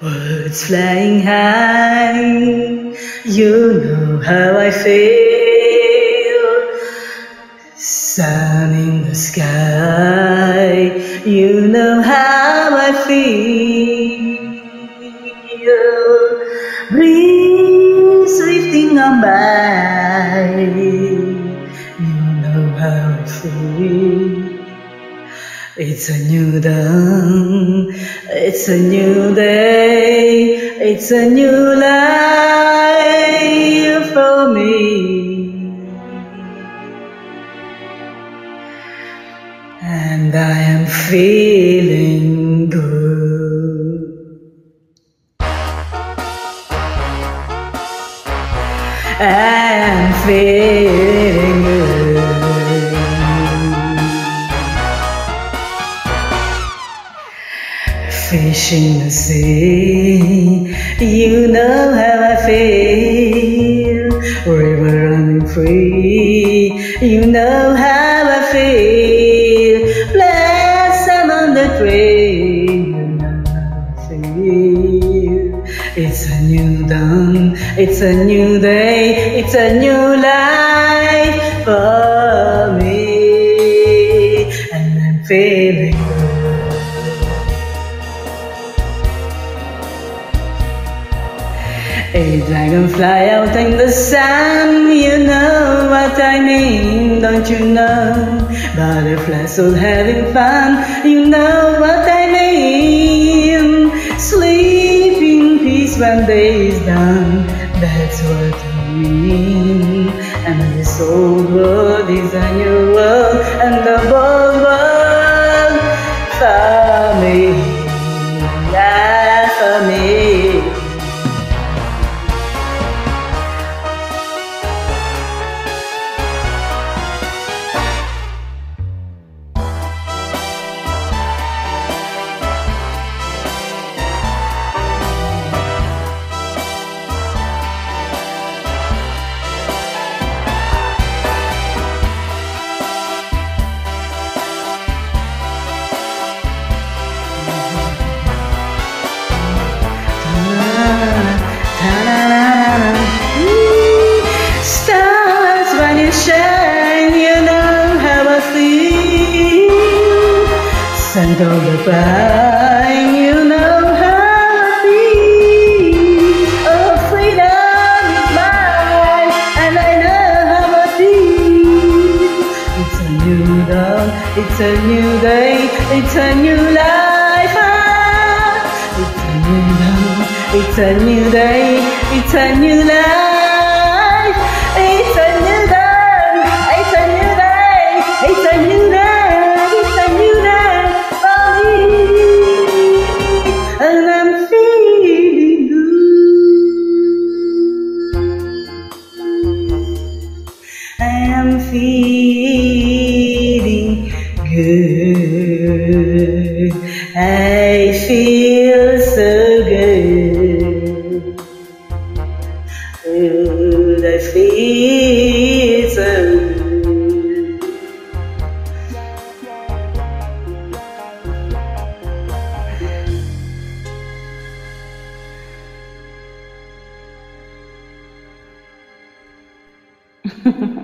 Birds flying high, you know how I feel. Sun in the sky, you know how I feel. Breeze drifting on by, you know how I feel. It's a new dawn, it's a new day, it's a new life for me. And I am feeling good. I am feeling good. Fish in the sea, you know how I feel. River running free, you know how I feel. Blossom on the tree, you know how I feel. It's a new dawn, it's a new day, it's a new life for me. And I'm feeling good. A dragonfly out in the sun, you know what I mean, don't you know? Butterflies all having fun, you know what I mean. Sleep in peace when day is done, that's what I mean. And this old world is a new world, and the whole world for me, yeah, for me. Stars when you shine, you know how I feel. Scent of the pine, you know how I feel. Oh, freedom is mine, and I know how I feel. It's a new dawn, it's a new day, it's a new life. It's a new dawn, it's a new day, it's a new life. It's a new dawn, it's a new day, it's a new life, it's a new life for me. And I'm feeling good. I am feeling good. I feel so good. Good, I feel so good.